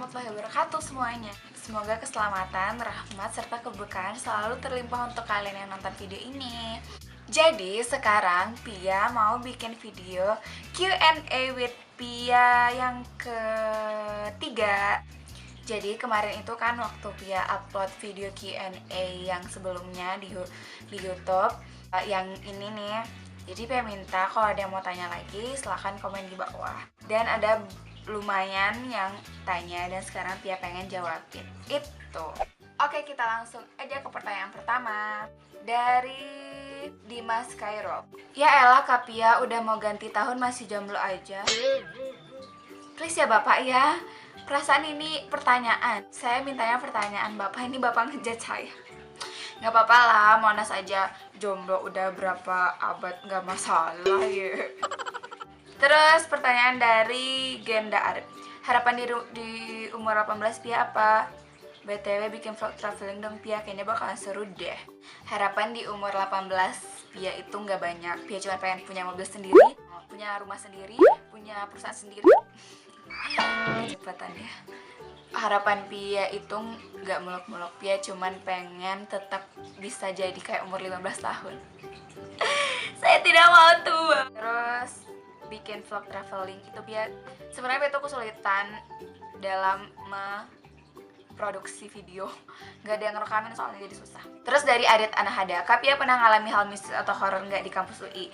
warahmatullahi wabarakatuh semuanya. Semoga keselamatan, rahmat, serta keberkahan selalu terlimpah untuk kalian yang nonton video ini. Jadi sekarang Pia mau bikin video Q&A with Pia yang ketiga. Jadi kemarin itu kan waktu Pia upload video Q&A yang sebelumnya di YouTube, yang ini nih. Jadi Pia minta kalau ada yang mau tanya lagi silahkan komen di bawah. Dan ada lumayan yang tanya dan sekarang Pia pengen jawabin itu. Oke, kita langsung aja ke pertanyaan pertama dari Dimas Kairo. Ya elah Kak Pia, udah mau ganti tahun masih jomblo aja. Please ya Bapak ya. Perasaan ini pertanyaan. Saya mintanya pertanyaan Bapak, ini Bapak ngejat saya. Gak apa-apa lah, Monas aja jomblo udah berapa abad gak masalah ya. Terus pertanyaan dari Genda Arif. Harapan di umur 18 Pia apa? BTW bikin vlog traveling dong Pia, kayaknya bakalan seru deh. Harapan di umur 18 Pia itu nggak banyak. Pia cuma pengen punya mobil sendiri, punya rumah sendiri, punya perusahaan sendiri. Kecepatan ya. Harapan Pia itu nggak muluk-muluk. Pia cuman pengen tetap bisa jadi kayak umur 15 tahun. Saya tidak mau tua. Terus bikin vlog traveling itu Pia sebenarnya itu kesulitan dalam produksi video, nggak ada yang ngerekamin soalnya jadi susah. Terus dari Adit Anahada, Kak Pia pernah ngalami hal mistis atau horor nggak di kampus UI?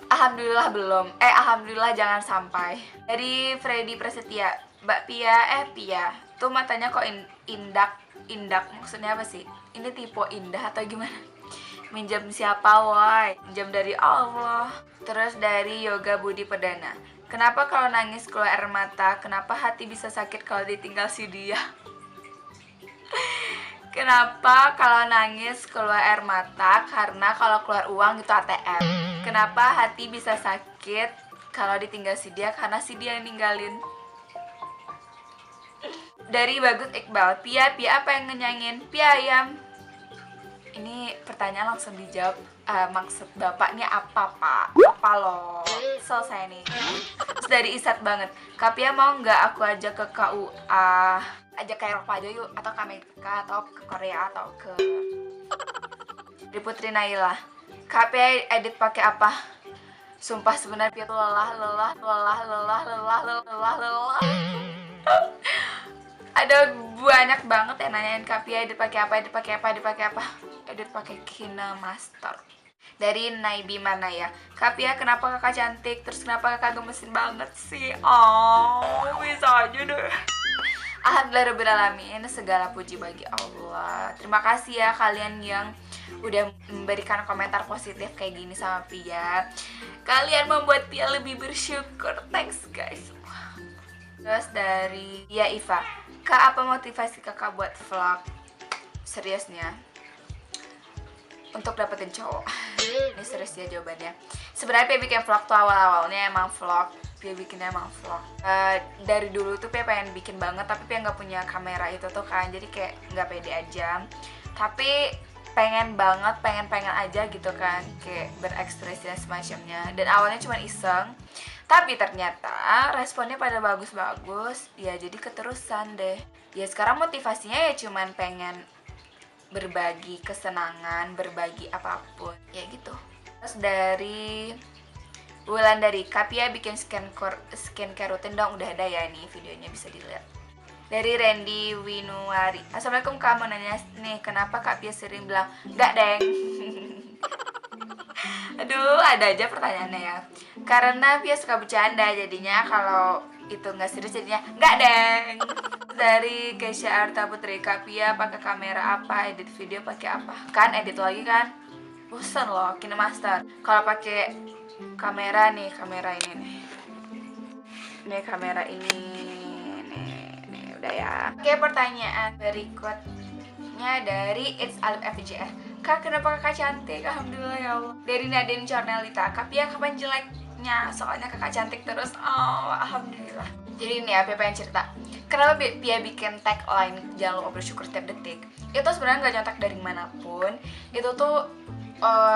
Alhamdulillah belum. Alhamdulillah jangan sampai. Dari Freddy Prasetya, Mbak Pia, Pia, tuh matanya kok indak maksudnya apa sih? Ini tipe indah atau gimana? Minjam siapa woi? Minjam dari Allah. Terus dari Yoga Budi Perdana, kenapa kalau nangis keluar air mata? Kenapa hati bisa sakit kalau ditinggal si dia? Kenapa kalau nangis keluar air mata? Karena kalau keluar uang itu ATM. Kenapa hati bisa sakit kalau ditinggal si dia? Karena si dia yang ninggalin. Dari Bagus Iqbal, Pia apa yang ngenyangin? Pia ayam. Ini pertanyaan langsung dijawab. Maksud bapaknya apa pak? Apa loh? Selesai nih. Terus dari Isat banget, Kak Pia mau nggak aku ajak ke KUA? Ajak ke Eropa aja yuk, atau ke Amerika, atau ke Korea, atau ke... Dari Putri Naila, Kak Pia edit pakai apa? Sumpah sebenarnya Pia tuh lelah. Ada banyak banget yang nanyain Kak Pia edit pakai apa? Edit pakai KineMaster. Dari Naibi mana ya? Kak Pia kenapa kakak cantik? Terus kenapa kakak gemesin banget sih? Oh, bisa aja deh. Alhamdulillahirrahmanirrahim, segala puji bagi Allah. Terima kasih ya kalian yang udah memberikan komentar positif kayak gini sama Pia. Kalian membuat Pia lebih bersyukur. Thanks guys. Terus dari Ya Iva, Kak apa motivasi kakak buat vlog? Seriusnya untuk dapetin cowok. Ini serius ya jawabannya. Sebenarnya Pia bikin vlog tuh awal-awalnya emang vlog. Pia bikinnya emang vlog. Dari dulu tuh Pia pengen bikin banget, tapi Pia nggak punya kamera itu tuh kan, jadi kayak nggak pede aja. Tapi pengen banget, pengen aja gitu kan, kayak berekspresi dan semacamnya. Dan awalnya cuma iseng, tapi ternyata responnya pada bagus-bagus. Ya jadi keterusan deh. Ya sekarang motivasinya ya cuman pengen berbagi kesenangan, berbagi apapun, ya gitu. Terus dari Wulandari, Kak Pia bikin skincare rutin dong, udah ada ya nih videonya bisa dilihat. Dari Randy Winuari, Assalamualaikum Kak, mau nanya nih kenapa Kak Pia sering bilang enggak deng. Aduh, ada aja pertanyaannya ya. Karena Pia suka bercanda, jadinya kalau itu nggak serius jadinya enggak deng. Dari Keisha Arta Putri, Kak Pia pakai kamera apa, edit video pakai apa? Kan edit lagi kan? Bosan loh, KineMaster. Kalau pakai kamera nih, kamera ini nih. Nih kamera ini nih udah ya. Oke, pertanyaan berikutnya dari It's Alif FJR. Kak, kenapa kakak cantik? Alhamdulillah ya Allah. Dari Nadine Cornelita, Kak Pia kapan jeleknya? Soalnya kakak cantik terus. Oh, alhamdulillah. Jadi ini ya, Pia pengen cerita. Kenapa Pia bikin tagline jangan lupa bersyukur setiap detik? Itu sebenarnya nggak nyontek dari manapun. Itu tuh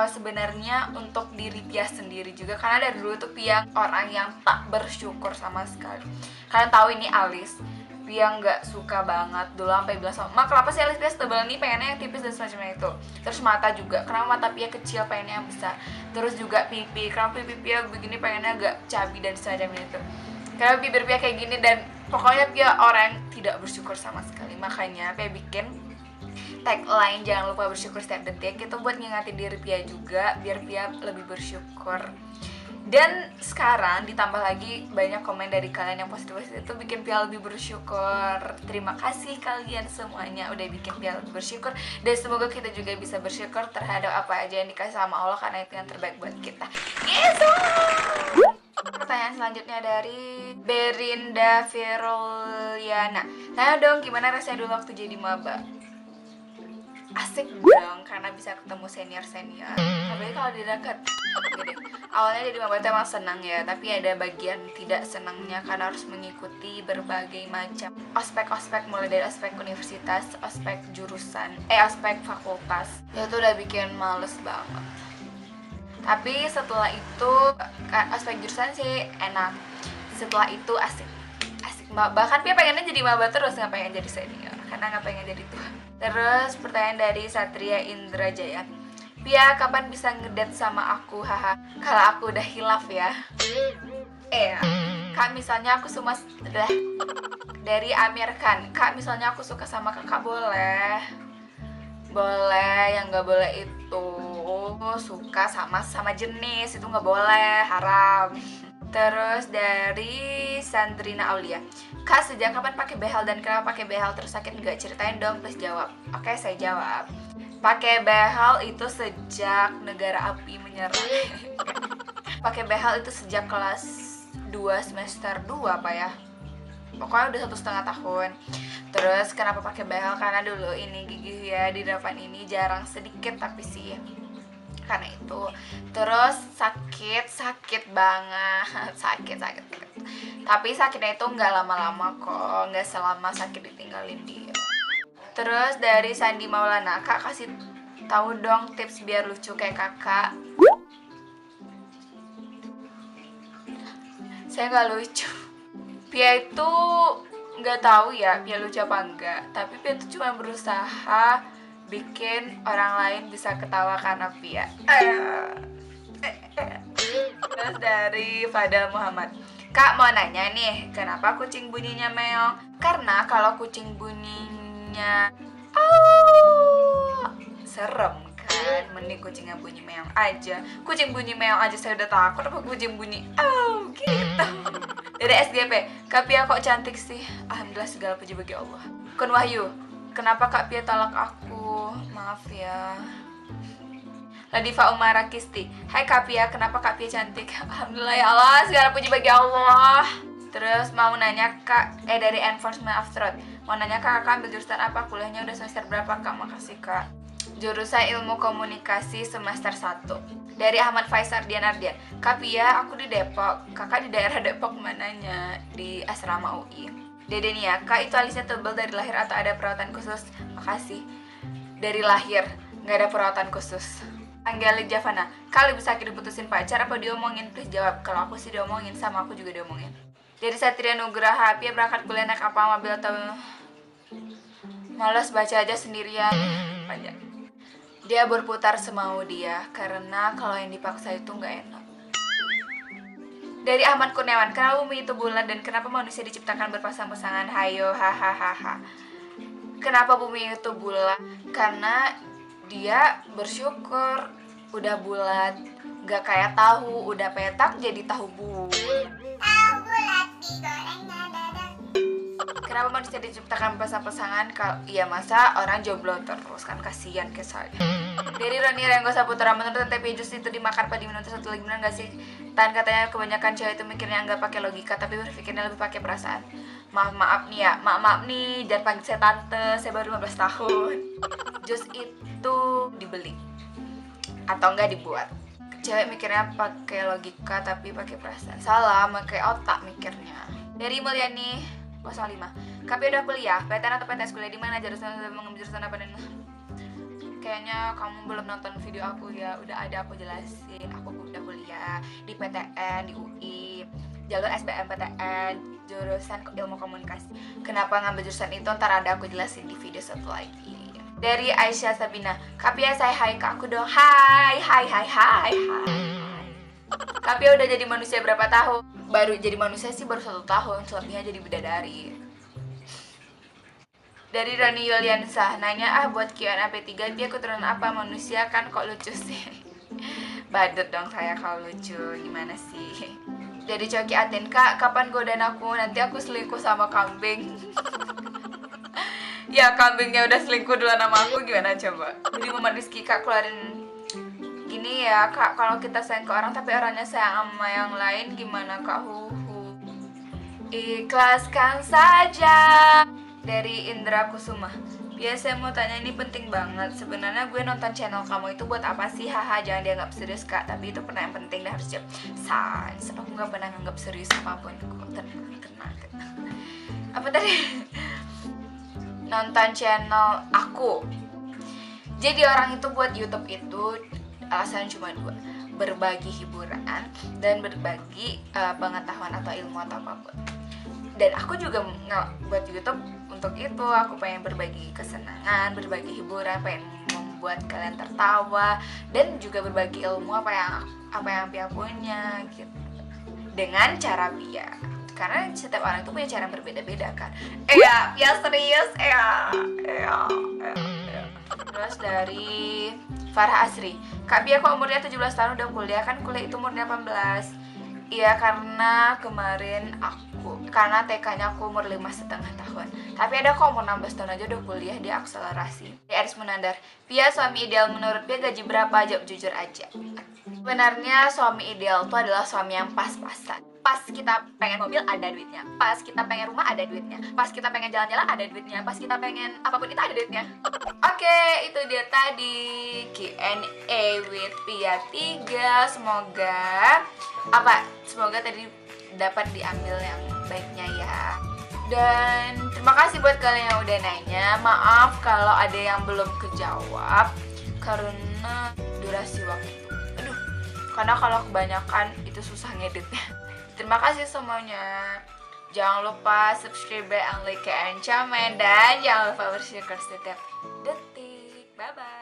sebenarnya untuk diri Pia sendiri juga, karena dari dulu tuh Pia orang yang tak bersyukur sama sekali. Kalian tahu ini Alis, Pia nggak suka banget dulu, sampai bilang sama Mak, kenapa sih alis Pia setebal ini, pengennya yang tipis dan semacamnya itu. Terus mata juga, kenapa mata Pia kecil, pengennya yang besar. Terus juga pipi, kenapa pipi Pia begini, pengennya agak cabi dan semacamnya itu. Kenapa bibir Pia kayak gini, dan pokoknya Pia orang yang tidak bersyukur sama sekali. Makanya Pia bikin tagline jangan lupa bersyukur setiap detik, itu buat ngingatin diri Pia juga biar Pia lebih bersyukur. Dan sekarang ditambah lagi banyak komen dari kalian yang positif itu bikin Pia lebih bersyukur. Terima kasih kalian semuanya udah bikin Pia lebih bersyukur, dan semoga kita juga bisa bersyukur terhadap apa aja yang dikasih sama Allah, karena itu yang terbaik buat kita. Yes! Pertanyaan selanjutnya dari Berinda Firuliana. Nah dong, gimana rasanya dulu waktu jadi maba? Asik dong, karena bisa ketemu senior-senior. Tapi kalau di dekat gini, awalnya jadi maba emang senang ya, tapi ada bagian tidak senangnya karena harus mengikuti berbagai macam ospek-ospek, mulai dari ospek universitas, ospek jurusan, ospek fakultas. Itu udah bikin males banget. Tapi setelah itu ospek jurusan sih enak. Setelah itu asik. Bahkan Pia pengennya jadi maba terus, nggak pengen jadi senior karena nggak pengen jadi tua. Terus pertanyaan dari Satria Indrajaya. Pia kapan bisa ngedate sama aku, haha. Kalau aku udah hilaf ya. Kak misalnya aku semua dari Amir Khan. Kak misalnya aku suka sama kakak boleh. Boleh, yang nggak boleh itu suka sama jenis, itu nggak boleh, haram. Terus dari Sandrina Aulia. Kak sejak kapan pakai behel dan kenapa pakai behel, terus sakit nggak? Ceritain dong, please jawab. Oke, saya jawab. Pakai behel itu sejak negara api menyerang. Pakai behel itu sejak kelas 2 semester 2 apa ya? Pokoknya udah 1,5 tahun. Terus kenapa pakai behel? Karena dulu ini gigi ya di depan ini jarang sedikit tapi sih karena itu. Terus sakit banget, sakit. Tapi sakitnya itu nggak lama-lama kok, nggak selama sakit ditinggalin dia. Terus dari Sandi Maulana, Kak kasih tahu dong tips biar lucu kayak kakak. Saya nggak lucu. Pia itu nggak tahu ya Pia lucu apa enggak, tapi Pia itu cuma berusaha bikin orang lain bisa ketawa karena Pia. Terus dari Fadal Muhammad, Kak mau nanya nih, kenapa kucing bunyinya meong? Karena kalau kucing bunyinya serem kan, mending kucingnya bunyi meong aja. Kucing bunyi meong aja saya udah takut, apa kucing bunyi gitu. Dari SGP, Kak Pia kok cantik sih? Alhamdulillah, segala puji bagi Allah. Kun Wahyu, kenapa Kak Pia talak aku? Maaf ya. Ladifa Umara Kisti, hai Kak Pia, kenapa Kak Pia cantik? Alhamdulillah ya Allah, segala puji bagi Allah. Terus mau nanya Kak, dari Enforcement of Truth, mau nanya Kak ambil jurusan apa? Kuliahnya udah semester berapa Kak? Makasih Kak. Jurusan Ilmu Komunikasi semester 1. Dari Ahmad Faisal Dian Ardian, Kak Pia, aku di Depok. Kakak di daerah Depok mananya? Di Asrama UI. Dede Nia, Kak itu alisnya tebal dari lahir atau ada perawatan khusus? Makasih. Dari lahir, nggak ada perawatan khusus. Anggelik Javana, Kak lebih sakit diputusin pacar apa diomongin? Please jawab. Kalau aku sih diomongin, sama aku juga diomongin. Dari Satria Nugraha, Pia berangkat kuliah naik apa, mobil atau malas baca aja sendirian? Panjang. Dia berputar semau dia, karena kalau yang dipaksa itu nggak enak. Dari Ahmad Kurniawan, kenapa bumi itu bulat dan kenapa manusia diciptakan berpasang-pasangan? Hayo, hahaha. Kenapa bumi itu bulat? Karena dia bersyukur udah bulat, nggak kayak tahu, udah petak jadi tahu bulat. Tahu bulat digoreng dadak. Kenapa manusia diciptakan berpasang-pasangan? Iya masa orang jomblo terus, kan kasihan ke saya. Dari Roni Renggo Saputra, menurut Tante Pia jus itu dimakan apa diminum satu lagi, benar gak sih? Tan katanya kebanyakan cewek itu mikirnya nggak pakai logika tapi berpikirnya lebih pakai perasaan. Maaf nih ya, maaf nih, jangan panggil saya tante, saya baru 15 tahun. Jus itu dibeli atau enggak dibuat. Cewek mikirnya pakai logika tapi pakai perasaan. Salah, pakai otak mikirnya. Dari Mulyani 05, Kak Pia udah kuliah, PTN atau PTS, kuliah di mana, mengambil jurusan apa dan kayaknya kamu belum nonton video aku ya, udah ada aku jelasin. Aku udah kuliah di PTN, di UI, jalur SBMPTN, jurusan ilmu komunikasi. Kenapa ngambil jurusan itu ntar ada aku jelasin di video satu lagi. Dari Aisyah Sabina, Kak Pia say hai ke aku dong. Hai. Kak Pia udah jadi manusia berapa tahun? Baru jadi manusia sih baru 1 tahun, selebihnya jadi bidadari. Dari Rani Yuliansa, nanya buat Q&A P3 dia keturunan apa? Manusia kan kok lucu sih. Badut dong saya kalau lucu, gimana sih. Dari Coki Aten, Kak kapan godain aku? Nanti aku selingkuh sama kambing. Ya kambingnya udah selingkuh duluan sama aku, gimana coba. Jadi Muhammad Rizky, Kak keluarin gini ya Kak, kalau kita sayang ke orang tapi orangnya sayang sama yang lain gimana Kak? Ikhlaskan saja. Dari Indra Kusuma, biasa mau tanya, ini penting banget. Sebenarnya gue nonton channel kamu itu buat apa sih? Haha, jangan dianggap serius Kak, tapi itu pertanyaan penting dan harus jawab. Sans, aku gak pernah nganggap serius apapun kok. Tenang. Apa tadi? Nonton channel aku. Jadi orang itu buat YouTube itu alasan cuma 2, berbagi hiburan dan berbagi pengetahuan atau ilmu atau apapun. Dan aku juga buat YouTube untuk itu, aku pengen berbagi kesenangan, berbagi hiburan, pengen membuat kalian tertawa dan juga berbagi ilmu apa yang Pia punya gitu. Dengan cara Pia. Karena setiap orang itu punya cara yang berbeda-beda kan. Pia serius, Terus dari Farah Asri, Kak Pia kok umurnya 17 tahun udah kuliah? Kan kuliah itu umurnya 18. Iya karena kemarin karena TK-nya aku umur 5,5 tahun. Tapi ada kok umur 16 tahun aja udah kuliah, dia akselerasi. Eris Munandar, Pia suami ideal menurut Pia gaji berapa? Jawab jujur aja. Sebenarnya suami ideal itu adalah suami yang pas-pasan. Pas kita pengen mobil ada duitnya, pas kita pengen rumah ada duitnya, pas kita pengen jalan-jalan ada duitnya, pas kita pengen apapun itu ada duitnya. Oke, itu dia tadi Q&A with Pia 3. Semoga tadi dapat diambil yang baiknya ya. Dan terima kasih buat kalian yang udah nanya. Maaf kalau ada yang belum kejawab karena durasi waktu. Karena kalau kebanyakan itu susah ngeditnya. Terima kasih semuanya. Jangan lupa subscribe and like and comment, dan jangan lupa bersyukur setiap detik. Bye bye.